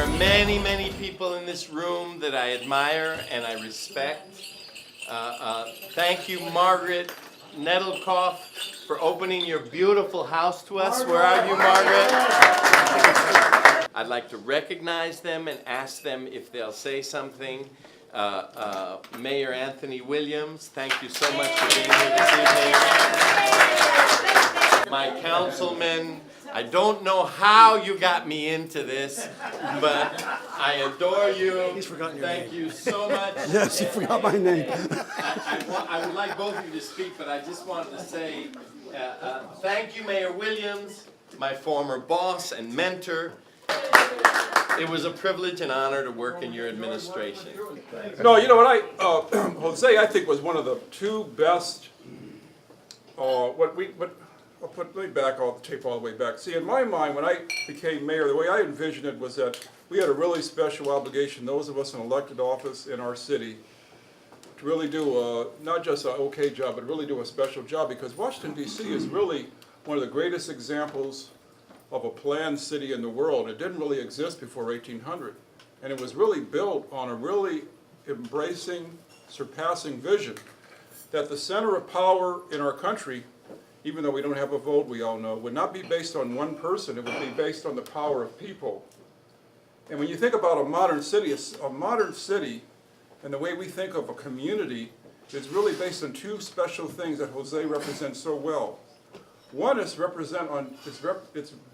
are many, many people in this room that I admire and I respect. Thank you, Margaret Nettlecoff, for opening your beautiful house to us. Where are you, Margaret? I'd like to recognize them and ask them if they'll say something. Mayor Anthony Williams, thank you so much for being here this evening. My councilman, I don't know how you got me into this, but I adore you. He's forgotten your Thank name. you so much. Yes, you forgot my name. I would like both of you to speak, but I just wanted to say thank you, Mayor Williams, my former boss and mentor. It was a privilege and honor to work in your administration. No, you know what Jose, I think, was one of the two best, I'll tape all the way back. See, in my mind, when I became mayor, the way I envisioned it was that we had a really special obligation, those of us in elected office in our city, to really do not just an okay job, but really do a special job, because Washington, D.C. is really one of the greatest examples of a planned city in the world. It didn't really exist before 1800, and it was really built on a really embracing, surpassing vision that the center of power in our country, even though we don't have a vote, we all know, would not be based on one person. It would be based on the power of people. And when you think about a modern city and the way we think of a community is really based on two special things that Jose represents so well. One is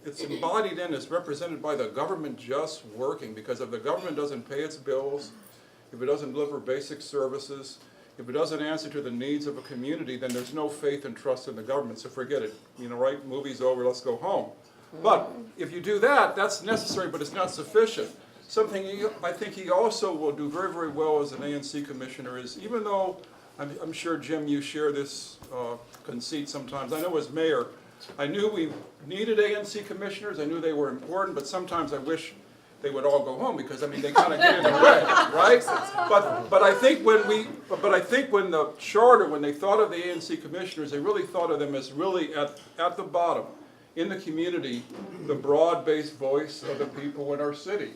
it's embodied in, it's represented by the government just working, because if the government doesn't pay its bills, if it doesn't deliver basic services, if it doesn't answer to the needs of a community, then there's no faith and trust in the government, so forget it. You know, right, movie's over, let's go home. But if you do that, that's necessary, but it's not sufficient. Something I think he also will do very, very well as an ANC commissioner is, even though I'm sure, Jim, you share this conceit sometimes. I know as mayor, I knew we needed ANC commissioners. I knew they were important, but sometimes I wish they would all go home, because I mean they kind of get in the way, right? But I think when the charter, when they thought of the ANC commissioners, they really thought of them as really at the bottom, in the community, the broad-based voice of the people in our city.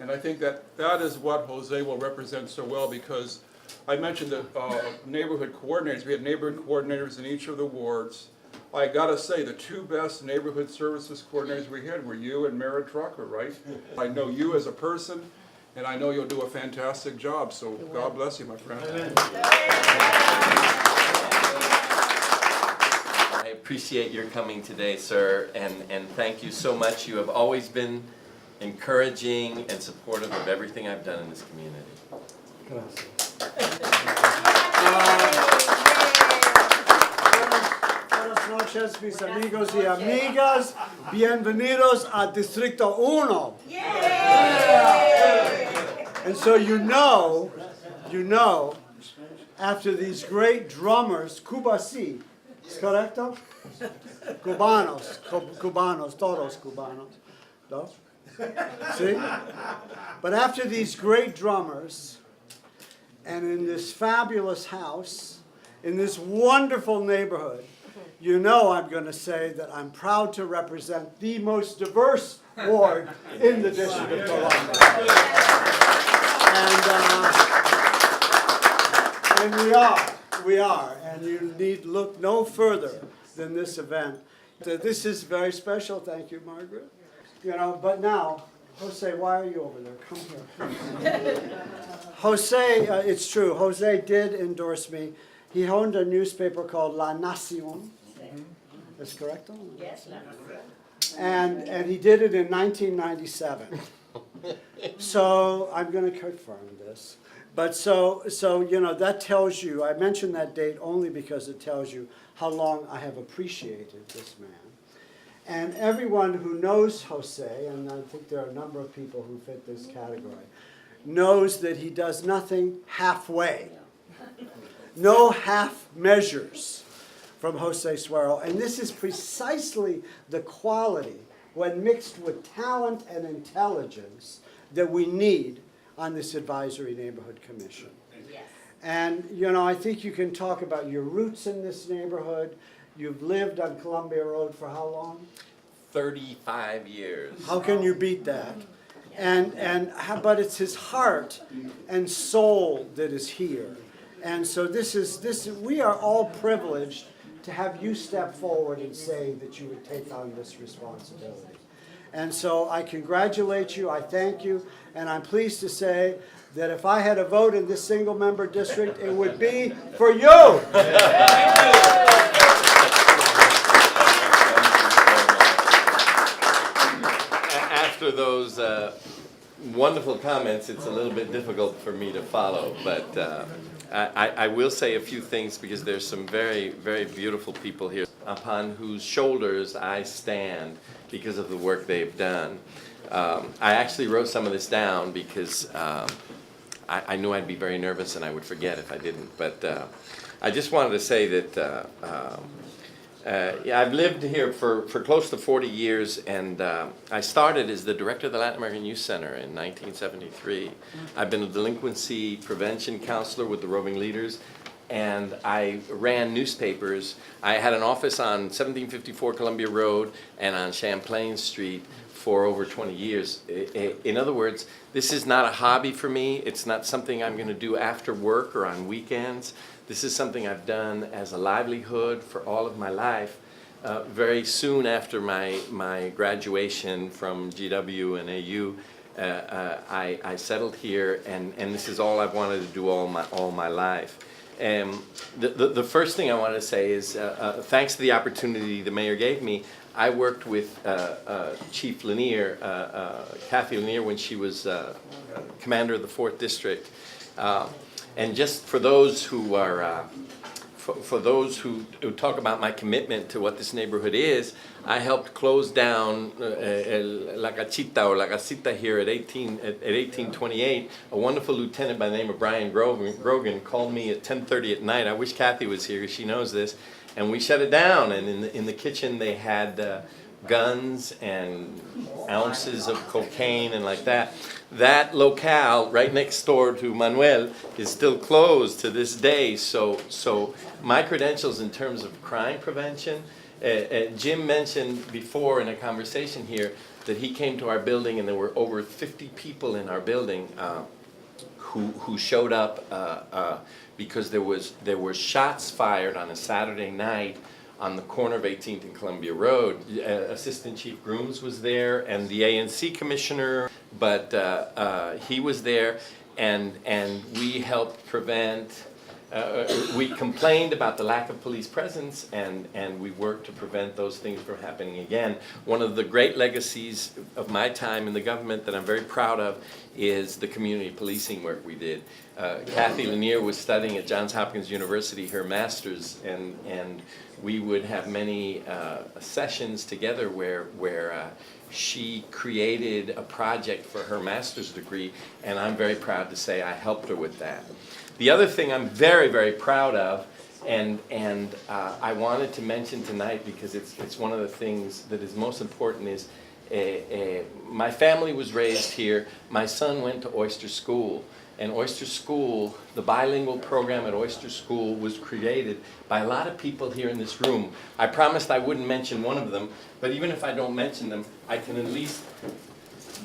And I think that is what Jose will represent so well, because I mentioned the neighborhood coordinators. We had neighborhood coordinators in each of the wards. I gotta say, the two best neighborhood services coordinators we had were you and Mara Trucker, right? I know you as a person, and I know you'll do a fantastic job, so God bless you, my friend. I appreciate your coming today, sir, and thank you so much. You have always been encouraging and supportive of everything I've done in this community. Buenas noches, mis amigos y amigas. Bienvenidos a Distrito 1. And so you know, after these great drummers, Cubasi, ¿es correcto? Cubanos, todos cubanos. ¿No? See? But after these great drummers, and in this fabulous house, in this wonderful neighborhood, you know I'm going to say that I'm proud to represent the most diverse ward in the District of Columbia. And we are, and you need look no further than this event. This is very special. Thank you, Margaret. You know, but now, Jose, why are you over there? Come here. Jose, it's true, Jose did endorse me. He owned a newspaper called La Nación. That's correct? Yes, La Nación. And he did it in 1997. So I'm going to confirm this. But so you know, that tells you, I mentioned that date only because it tells you how long I have appreciated this man. And everyone who knows Jose, and I think there are a number of people who fit this category, knows that he does nothing halfway. No half measures from Jose Sueiro. And this is precisely the quality, when mixed with talent and intelligence, that we need on this Advisory Neighborhood Commission. Yes. And, you know, I think you can talk about your roots in this neighborhood. You've lived on Columbia Road for how long? 35 years. How can you beat that? But it's his heart and soul that is here. And so we are all privileged to have you step forward and say that you would take on this responsibility. And so I congratulate you, I thank you, and I'm pleased to say that if I had a vote in this single-member district, it would be for you. After those wonderful comments, it's a little bit difficult for me to follow, but I will say a few things because there's some very, very beautiful people here upon whose shoulders I stand because of the work they've done. I actually wrote some of this down because I knew I'd be very nervous and I would forget if I didn't, but I just wanted to say that yeah, I've lived here for close to 40 years, and I started as the director of the Latin American Youth Center in 1973. I've been a delinquency prevention counselor with the Roving Leaders, and I ran newspapers. I had an office on 1754 Columbia Road and on Champlain Street for over 20 years. In other words, this is not a hobby for me. It's not something I'm going to do after work or on weekends. This is something I've done as a livelihood for all of my life. Very soon after my graduation from GW and AU, I settled here, and this is all I've wanted to do all my life. The first thing I want to say is thanks to the opportunity the mayor gave me, I worked with Chief Lanier, Kathy Lanier, when she was commander of the 4th District. And just for those who are, for those who talk about my commitment to what this neighborhood is, I helped close down La Cachita or La Casita here at 1828. A wonderful lieutenant by the name of Brian Grogan called me at 10:30 at night. I wish Kathy was here because she knows this. And we shut it down. And in the kitchen they had guns and ounces of cocaine and like that. That locale right next door to Manuel is still closed to this day. So my credentials in terms of crime prevention, Jim mentioned before in a conversation here that he came to our building and there were over 50 people in our building who showed up because there were shots fired on a Saturday night on the corner of 18th and Columbia Road. Assistant Chief Grooms was there and the ANC commissioner, but he was there, and we helped prevent, we complained about the lack of police presence, and we worked to prevent those things from happening again. One of the great legacies of my time in the government that I'm very proud of is the community policing work we did. Kathy Lanier was studying at Johns Hopkins University, her master's, and we would have many sessions together where she created a project for her master's degree, and I'm very proud to say I helped her with that. The other thing I'm very, very proud of, and I wanted to mention tonight because it's one of the things that is most important, is my family was raised here. My son went to Oyster School. And Oyster School, the bilingual program at Oyster School was created by a lot of people here in this room. I promised I wouldn't mention one of them, but even if I don't mention them, I can at least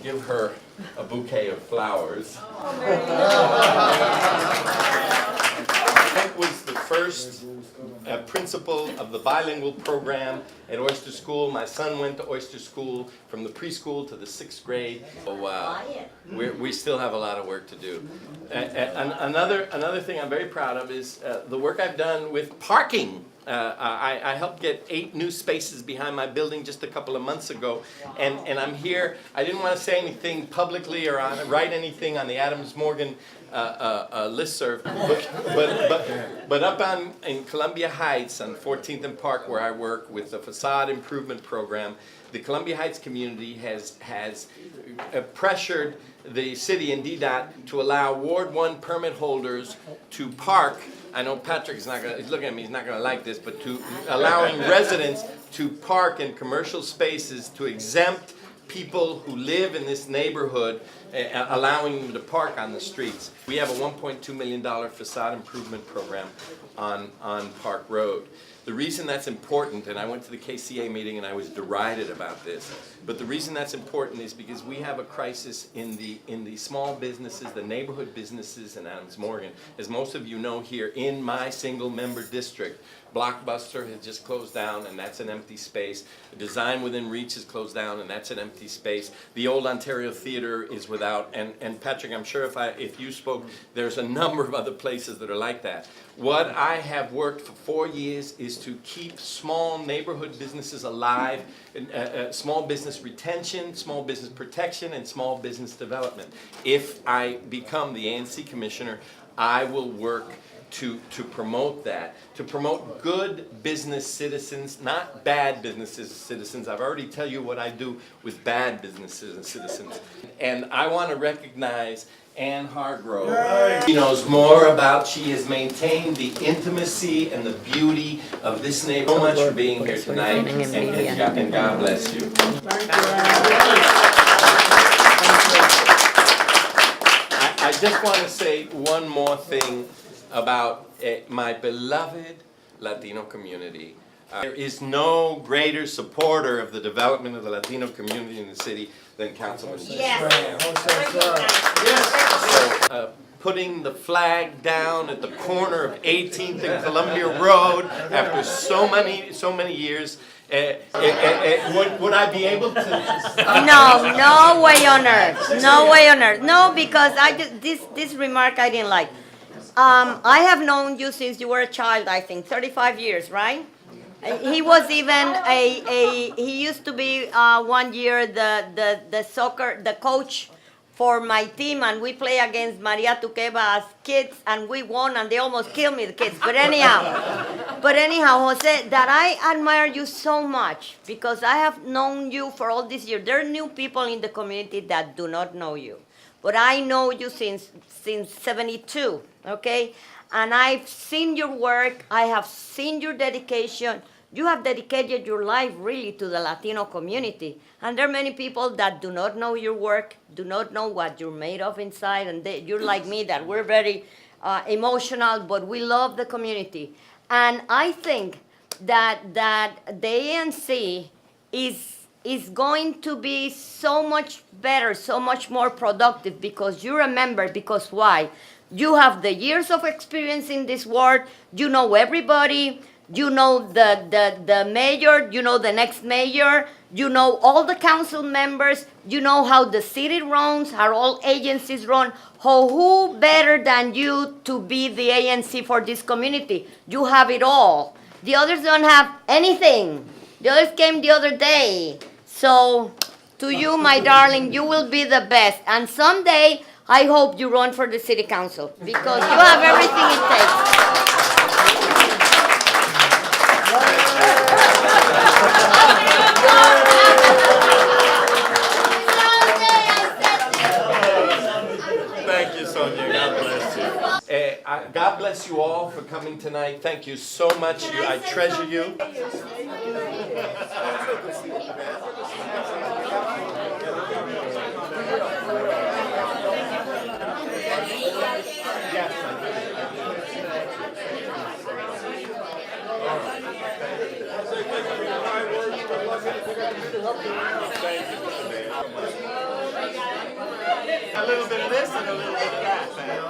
give her a bouquet of flowers. Frank was the first principal of the bilingual program at Oyster School. My son went to Oyster School from the preschool to the 6th grade. So we still have a lot of work to do. Another thing I'm very proud of is the work I've done with parking. I helped get 8 new spaces behind my building just a couple of months ago, and I'm here. I didn't want to say anything publicly or write anything on the Adams Morgan listserv, but up in Columbia Heights on 14th and Park, where I work with the facade improvement program, the Columbia Heights community has pressured the city and DDOT to allow Ward 1 permit holders to park. I know Patrick's not gonna, he's looking at me, he's not gonna like this, but to allowing residents to park in commercial spaces, to exempt people who live in this neighborhood, allowing them to park on the streets. We have a $1.2 million facade improvement program on Park Road. The reason that's important, and I went to the KCA meeting and I was derided about this, but the reason that's important is because we have a crisis in the small businesses, the neighborhood businesses in Adams Morgan. As most of you know here, in my single member district, Blockbuster has just closed down and that's an empty space. Design Within Reach has closed down and that's an empty space. The old Ontario Theater is without, and Patrick, I'm sure if you spoke, there's a number of other places that are like that. What I have worked for 4 years is to keep small neighborhood businesses alive, small business retention, small business protection, and small business development. If I become the ANC commissioner, I will work to promote that, to promote good business citizens, not bad businesses citizens. I've already tell you what I do with bad businesses and citizens. And I want to recognize Ann Hargrove. She knows more about, she has maintained the intimacy and the beauty of this neighborhood. So much for being here tonight, and God bless you. I just want to say one more thing about my beloved Latino community. There is no greater supporter of the development of the Latino community in the city than Councilman José. So, putting the flag down at the corner of 18th and Columbia Road after so many years, would I be able to? No, no way on earth. No way on earth. No, because I just this remark I didn't like. I have known you since you were a child, I think, 35 years, right? He was even he used to be 1 year the coach for my team, and we play against Maria Tuqueba as kids, and we won, and they almost killed me, the kids. But anyhow, Jose, that I admire you so much because I have known you for all these years. There are new people in the community that do not know you, but I know you since 72, okay? And I've seen your work, I have seen your dedication. You have dedicated your life really to the Latino community. And there are many people that do not know your work, do not know what you're made of inside, and you're like me, that we're very emotional, but we love the community. And I think that the ANC is going to be so much better, so much more productive, because you remember, because why? You have the years of experience in this ward, you know everybody, you know the mayor, you know the next mayor, you know all the council members, you know how the city runs, how all agencies run. Who better than you to be the ANC for this community? You have it all. The others don't have anything. The others came the other day. So to you, my darling, you will be the best. And someday, I hope you run for the city council, because you have everything it takes. Thank you, Sonia. God bless you. God bless you all for coming tonight. Thank you so much. I treasure you. A little bit of this and a little bit of that, man.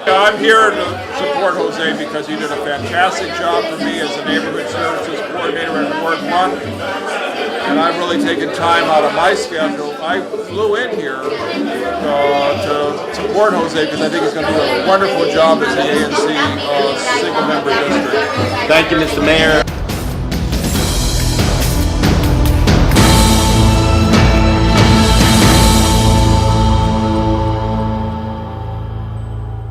I'm here to support Jose because he did a fantastic job for me as a neighborhood services coordinator in Ward 1. And I've really taken time out of my schedule. I flew in here to support Jose because I think he's going to do a wonderful job as the ANC single member district. Thank you, Mr. Mayor.